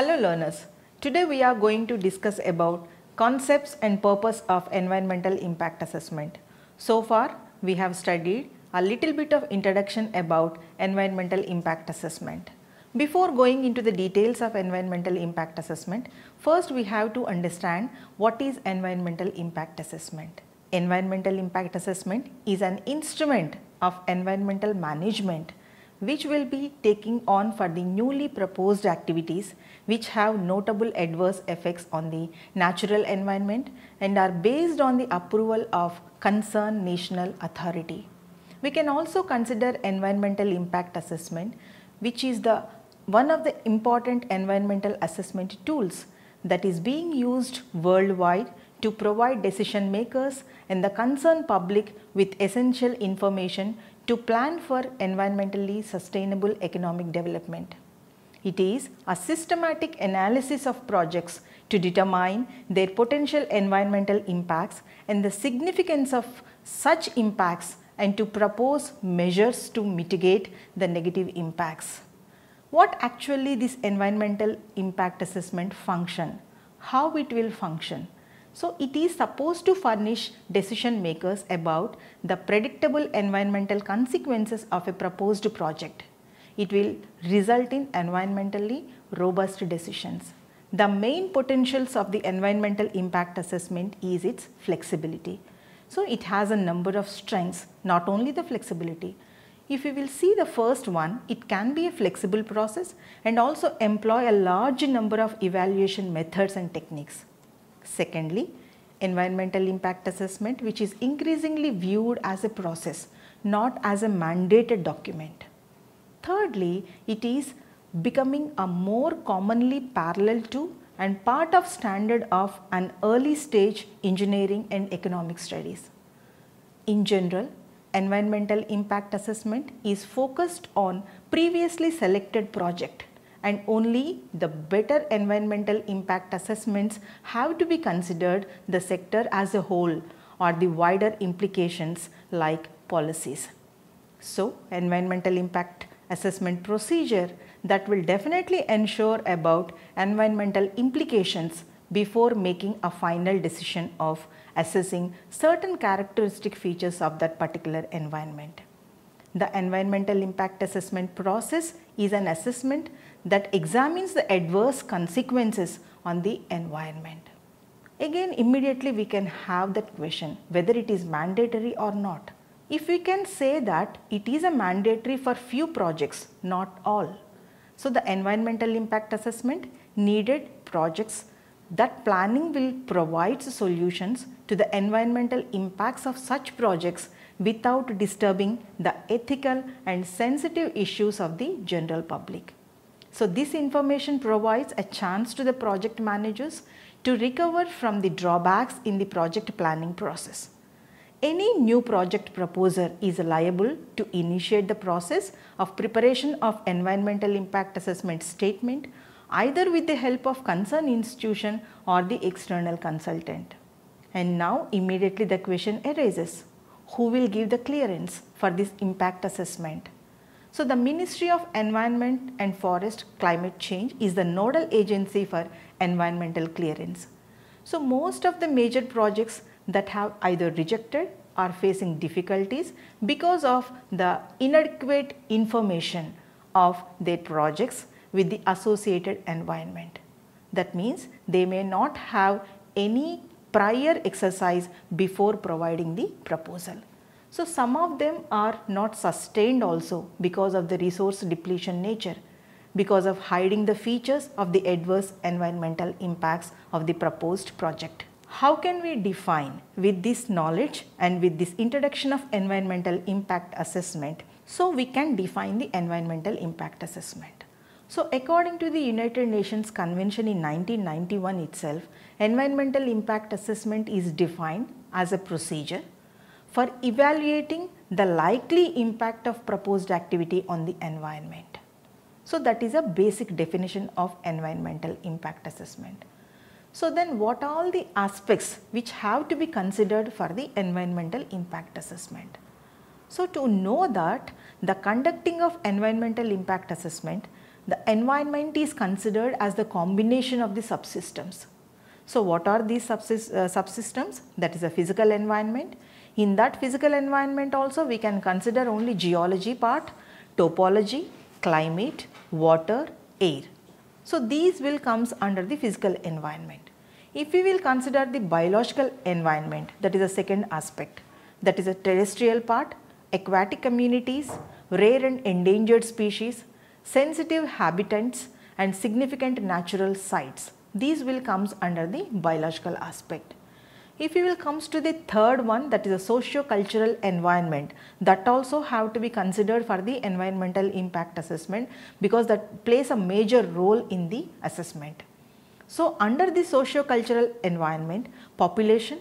Hello learners, today we are going to discuss about concepts and purpose of environmental impact assessment. So far we have studied a little bit of introduction about environmental impact assessment. Before going into the details of environmental impact assessment, first we have to understand what is environmental impact assessment. Environmental impact assessment is an instrument of environmental management which will be taking on for the newly proposed activities which have notable adverse effects on the natural environment and are based on the approval of concerned national authority. We can also consider environmental impact assessment, which is one of the important environmental assessment tools that is being used worldwide to provide decision makers and the concerned public with essential information to plan for environmentally sustainable economic development. It is a systematic analysis of projects to determine their potential environmental impacts and the significance of such impacts and to propose measures to mitigate the negative impacts. What actually this environmental impact assessment function? How it will function? So, it is supposed to furnish decision makers about the predictable environmental consequences of a proposed project. It will result in environmentally robust decisions. The main potentials of the environmental impact assessment is its flexibility. So, it has a number of strengths, not only the flexibility. If we will see the first one, it can be a flexible process and also employ a large number of evaluation methods and techniques. Secondly, environmental impact assessment, which is increasingly viewed as a process, not as a mandated document. Thirdly, it is becoming a more commonly parallel to and part of standard of an early stage engineering and economic studies. In general, environmental impact assessment is focused on previously selected project, and only the better environmental impact assessments have to be considered the sector as a whole or the wider implications like policies. So, environmental impact assessment procedure that will definitely ensure about environmental implications before making a final decision of assessing certain characteristic features of that particular environment. The environmental impact assessment process is an assessment that examines the adverse consequences on the environment. Again, immediately we can have that question whether it is mandatory or not. If we can say that it is a mandatory for few projects, not all. So, the environmental impact assessment needed projects that planning will provide solutions to the environmental impacts of such projects without disturbing the ethical and sensitive issues of the general public. So, this information provides a chance to the project managers to recover from the drawbacks in the project planning process. Any new project proposer is liable to initiate the process of preparation of environmental impact assessment statement either with the help of concerned institution or the external consultant. And now immediately the question arises, who will give the clearance for this impact assessment? So, the Ministry of Environment and Forest Climate Change is the nodal agency for environmental clearance. So, most of the major projects that have either rejected or facing difficulties because of the inadequate information of their projects with the associated environment. That means they may not have any prior exercise before providing the proposal. So, some of them are not sustained also because of the resource depletion nature, because of hiding the features of the adverse environmental impacts of the proposed project. How can we define with this knowledge and with this introduction of environmental impact assessment? So, we can define the environmental impact assessment. So, according to the United Nations Convention in 1991 itself, environmental impact assessment is defined as a procedure for evaluating the likely impact of proposed activity on the environment. So, that is a basic definition of environmental impact assessment. So, then what are all the aspects which have to be considered for the environmental impact assessment? So, to know that the conducting of environmental impact assessment, The environment is considered as the combination of the subsystems. So what are these subsystems? That is a physical environment. In that physical environment also we can consider only geology part, topology, climate, water, air. So these will comes under the physical environment. If we will consider the biological environment, that is the second aspect, that is a terrestrial part, aquatic communities, rare and endangered species, sensitive habitats and significant natural sites. These will comes under the biological aspect. If you will comes to the third one, that is a socio-cultural environment, that also have to be considered for the environmental impact assessment because that plays a major role in the assessment. So under the socio-cultural environment, population,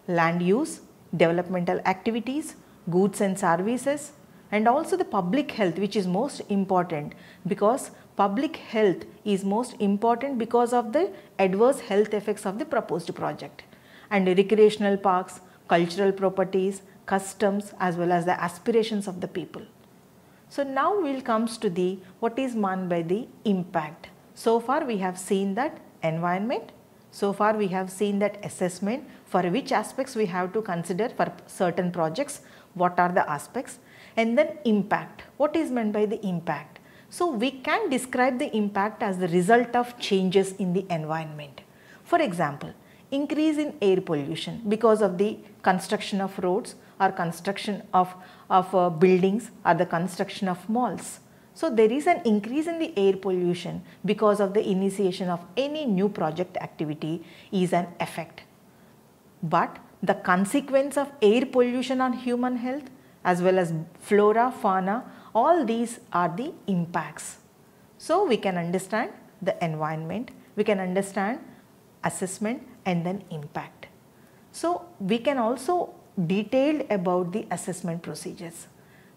land use, developmental activities, goods and services, and also the public health, which is most important because public health is most important because of the adverse health effects of the proposed project, and recreational parks, cultural properties, customs as well as the aspirations of the people. So now we will comes to the what is meant by the impact. So far we have seen that environment, so far we have seen that assessment, for which aspects we have to consider for certain projects, what are the aspects, and then impact. What is meant by the impact? So we can describe the impact as the result of changes in the environment. For example, increase in air pollution because of the construction of roads or construction of buildings or the construction of malls. So there is an increase in the air pollution because of the initiation of any new project activity is an effect. But the consequence of air pollution on human health as well as flora, fauna, all these are the impacts. So we can understand the environment, we can understand assessment and then impact. So we can also detail about the assessment procedures.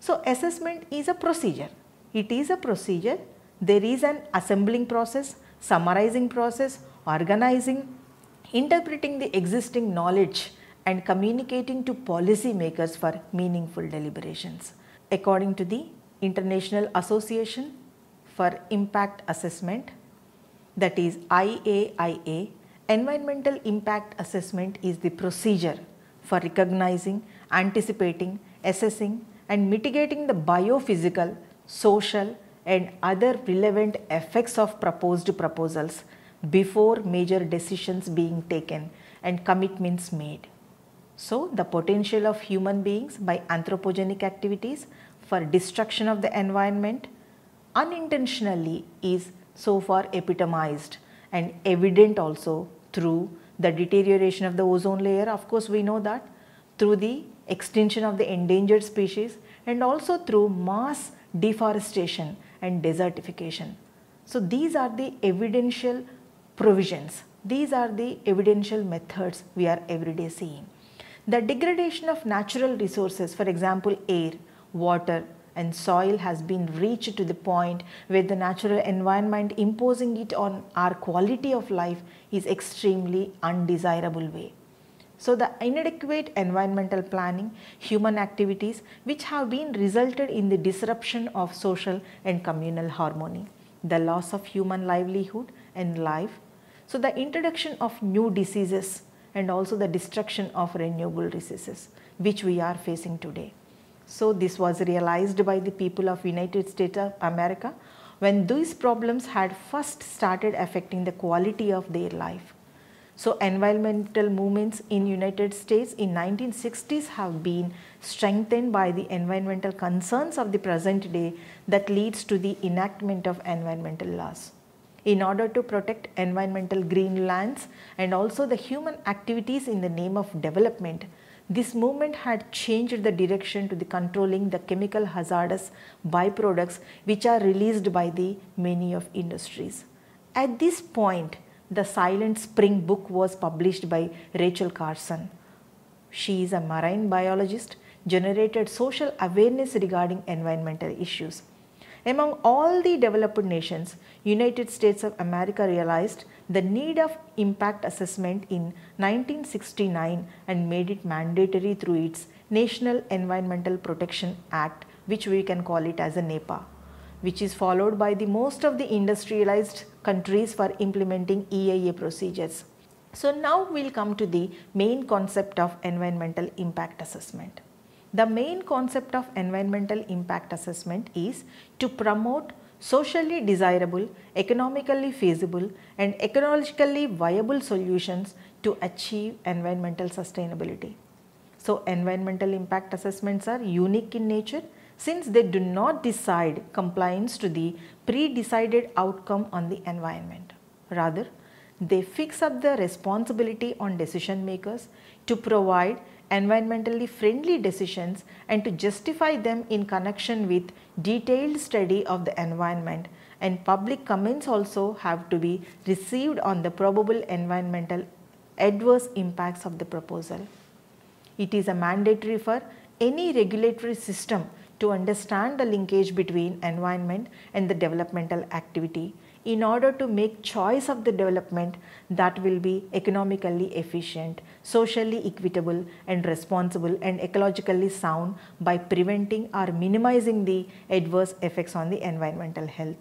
So assessment is a procedure. It is a procedure. There is an assembling process, summarizing process, organizing, interpreting the existing knowledge and communicating to policy makers for meaningful deliberations. According to the International Association for Impact Assessment, that is IAIA, environmental impact assessment is the procedure for recognizing, anticipating, assessing and mitigating the biophysical, social and other relevant effects of proposed proposals before major decisions being taken and commitments made. So the potential of human beings by anthropogenic activities for destruction of the environment unintentionally is so far epitomized and evident also through the deterioration of the ozone layer, of course we know that, through the extinction of the endangered species and also through mass deforestation and desertification. So these are the evidential provisions, these are the evidential methods we are everyday seeing. The degradation of natural resources, for example air, water and soil has been reached to the point where the natural environment imposing it on our quality of life is extremely undesirable way. So the inadequate environmental planning, human activities which have been resulted in the disruption of social and communal harmony, the loss of human livelihood and life, so the introduction of new diseases and also the destruction of renewable resources which we are facing today. So this was realized by the people of United States of America when these problems had first started affecting the quality of their life. So environmental movements in United States in 1960s have been strengthened by the environmental concerns of the present day that leads to the enactment of environmental laws. In order to protect environmental green lands and also the human activities in the name of development, this movement had changed the direction to the controlling the chemical hazardous byproducts which are released by the many of industries. At this point, the Silent Spring book was published by Rachel Carson. She is a marine biologist, generated social awareness regarding environmental issues. Among all the developed nations, United States of America realized the need of impact assessment in 1969 and made it mandatory through its National Environmental Protection Act, which we can call it as a NEPA. which is followed by the most of the industrialized countries for implementing EIA procedures. So now we will come to the main concept of environmental impact assessment. The main concept of environmental impact assessment is to promote socially desirable, economically feasible and ecologically viable solutions to achieve environmental sustainability. So environmental impact assessments are unique in nature since they do not decide compliance to the pre-decided outcome on the environment. Rather, they fix up the responsibility on decision makers to provide environmentally friendly decisions and to justify them in connection with detailed study of the environment, and public comments also have to be received on the probable environmental adverse impacts of the proposal. It is a mandatory for any regulatory system to understand the linkage between environment and the developmental activity in order to make choice of the development that will be economically efficient, socially equitable and responsible and ecologically sound by preventing or minimizing the adverse effects on the environmental health.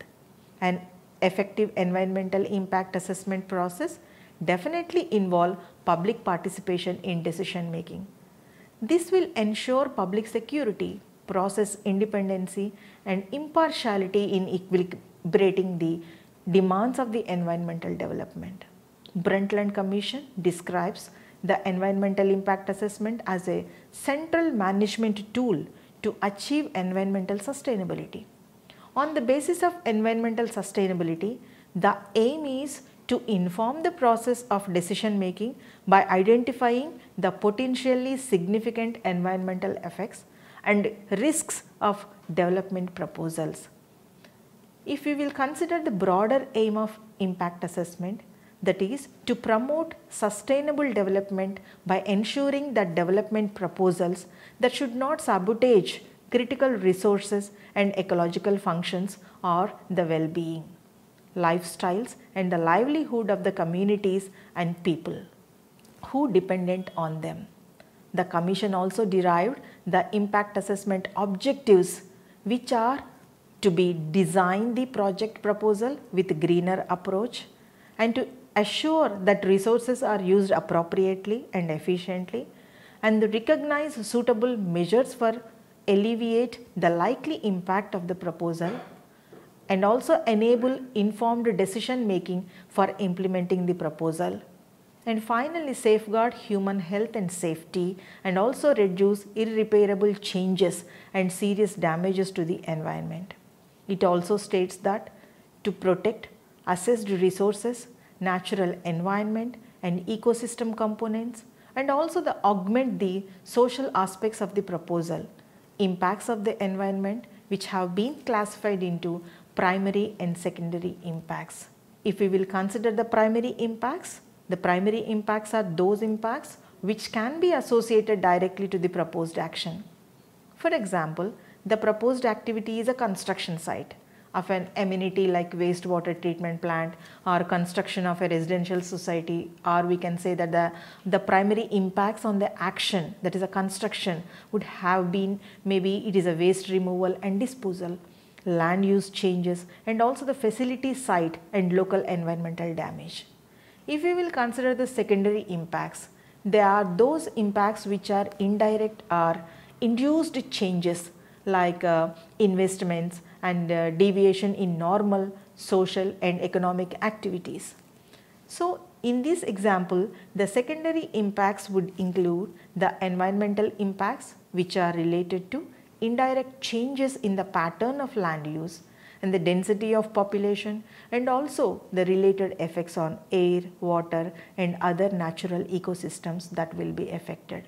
An effective environmental impact assessment process definitely involve public participation in decision making. This will ensure public security, process independency and impartiality in equilibrating the demands of the environmental development. Brundtland Commission describes the environmental impact assessment as a central management tool to achieve environmental sustainability. On the basis of environmental sustainability, the aim is to inform the process of decision making by identifying the potentially significant environmental effects and risks of development proposals. If we will consider the broader aim of impact assessment, that is to promote sustainable development by ensuring that development proposals that should not sabotage critical resources and ecological functions or the well-being, lifestyles and the livelihood of the communities and people who dependent on them. The Commission also derived the impact assessment objectives, which are to be design the project proposal with greener approach and to assure that resources are used appropriately and efficiently, and to recognize suitable measures for alleviate the likely impact of the proposal, and also enable informed decision making for implementing the proposal, and finally safeguard human health and safety and also reduce irreparable changes and serious damages to the environment. It also states that to protect assessed resources, natural environment and ecosystem components, and also to augment the social aspects of the proposal, impacts of the environment which have been classified into primary and secondary impacts. If we will consider the primary impacts are those impacts which can be associated directly to the proposed action. For example, the proposed activity is a construction site of an amenity like wastewater treatment plant or construction of a residential society, or we can say that the primary impacts on the action, that is a construction, would have been maybe it is a waste removal and disposal, land use changes and also the facility site and local environmental damage. If we will consider the secondary impacts, they are those impacts which are indirect or induced changes like investments and deviation in normal social and economic activities. So in this example, the secondary impacts would include the environmental impacts which are related to indirect changes in the pattern of land use and the density of population, and also the related effects on air, water and other natural ecosystems that will be affected.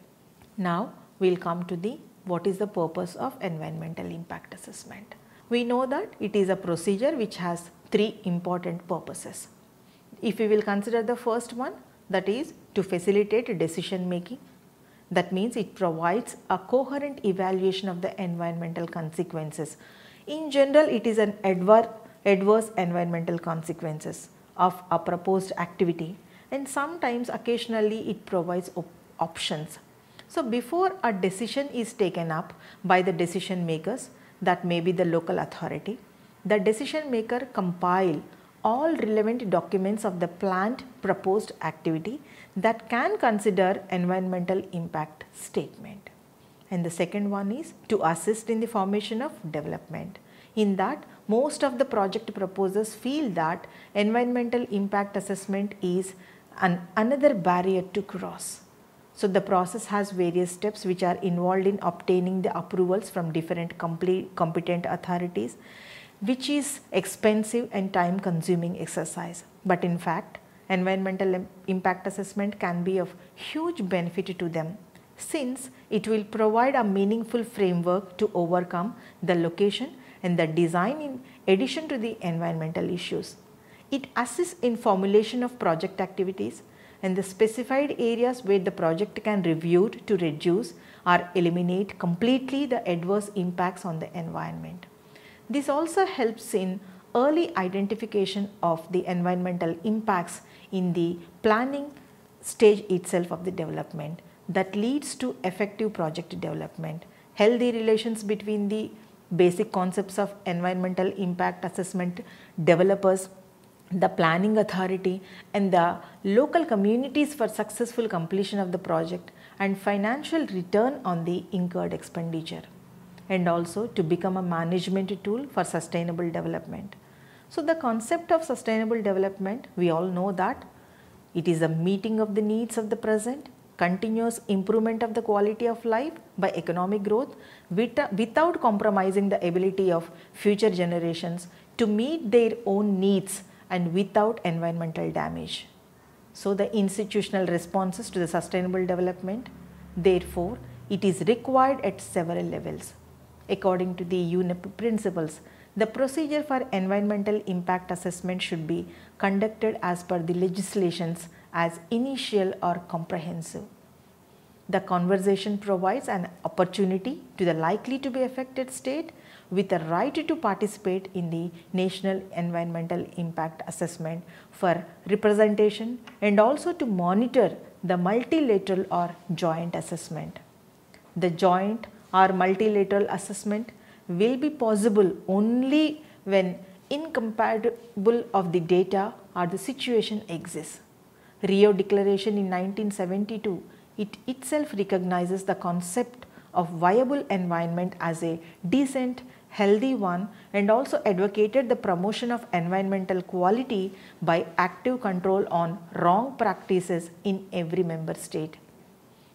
Now we will come to the what is the purpose of environmental impact assessment. We know that it is a procedure which has three important purposes. If we will consider the first one, that is to facilitate decision making. That means it provides a coherent evaluation of the environmental consequences. In general, it is an adverse environmental consequences of a proposed activity, and sometimes occasionally it provides options. So before a decision is taken up by the decision makers, that may be the local authority, the decision maker compile all relevant documents of the planned proposed activity that can consider environmental impact statement. And the second one is to assist in the formation of development. In that, most of the project proposers feel that environmental impact assessment is another barrier to cross. So the process has various steps which are involved in obtaining the approvals from different competent authorities, which is expensive and time consuming exercise. But in fact, environmental impact assessment can be of huge benefit to them, since it will provide a meaningful framework to overcome the location and the design in addition to the environmental issues. It assists in formulation of project activities and the specified areas where the project can review to reduce or eliminate completely the adverse impacts on the environment. This also helps in early identification of the environmental impacts in the planning stage itself of the development that leads to effective project development. Healthy relations between the basic concepts of environmental impact assessment developers, the planning authority and the local communities for successful completion of the project and financial return on the incurred expenditure, and also to become a management tool for sustainable development. So the concept of sustainable development, we all know that it is a meeting of the needs of the present, continuous improvement of the quality of life by economic growth without compromising the ability of future generations to meet their own needs and without environmental damage. So the institutional responses to the sustainable development, therefore, it is required at several levels. According to the UNEP principles, the procedure for environmental impact assessment should be conducted as per the legislations as initial or comprehensive. The conversation provides an opportunity to the likely to be affected state with a right to participate in the National Environmental Impact Assessment for representation and also to monitor the multilateral or joint assessment. The joint or multilateral assessment will be possible only when incompatible of the data or the situation exists. Rio Declaration in 1972, it itself recognizes the concept of viable environment as a decent, healthy one and also advocated the promotion of environmental quality by active control on wrong practices in every member state.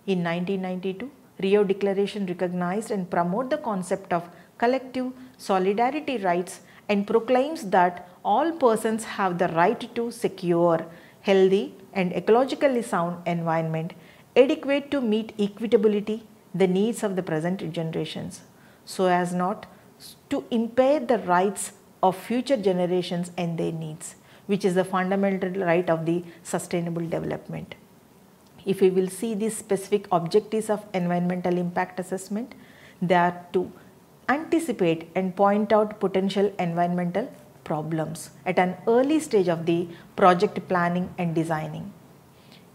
In 1992, Rio Declaration recognized and promoted the concept of collective solidarity rights and proclaims that all persons have the right to secure, healthy and ecologically sound environment adequate to meet equitability the needs of the present generations, so as not to impair the rights of future generations and their needs, which is the fundamental right of the sustainable development. If we will see these specific objectives of environmental impact assessment, they are to anticipate and point out potential environmental problems at an early stage of the project planning and designing.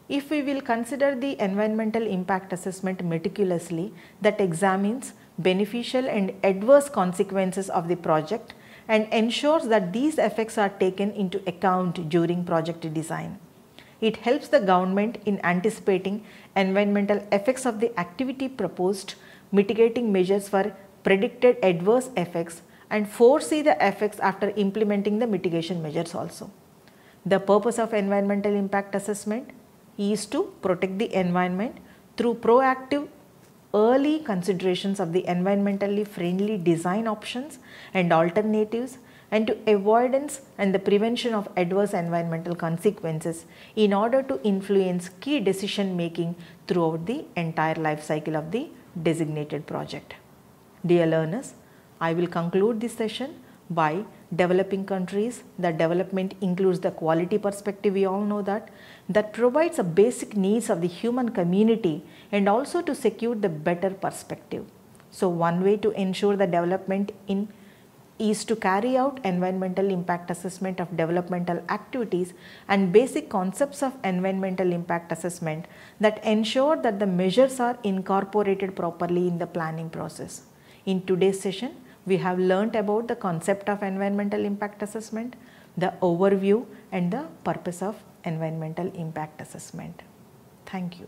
If we will consider the environmental impact assessment meticulously, that examines beneficial and adverse consequences of the project and ensures that these effects are taken into account during project design. It helps the government in anticipating environmental effects of the activity proposed, mitigating measures for predicted adverse effects and foresee the effects after implementing the mitigation measures also. The purpose of environmental impact assessment is to protect the environment through proactive early considerations of the environmentally friendly design options and alternatives and to avoidance and the prevention of adverse environmental consequences in order to influence key decision making throughout the entire life cycle of the designated project. Dear learners, I will conclude this session by developing countries. The development includes the quality perspective, we all know that provides a basic needs of the human community and also to secure the better perspective. So one way to ensure the development is to carry out environmental impact assessment of developmental activities and basic concepts of environmental impact assessment that ensure that the measures are incorporated properly in the planning process. In today's session, we have learnt about the concept of environmental impact assessment, the overview and the purpose of environmental impact assessment. Thank you.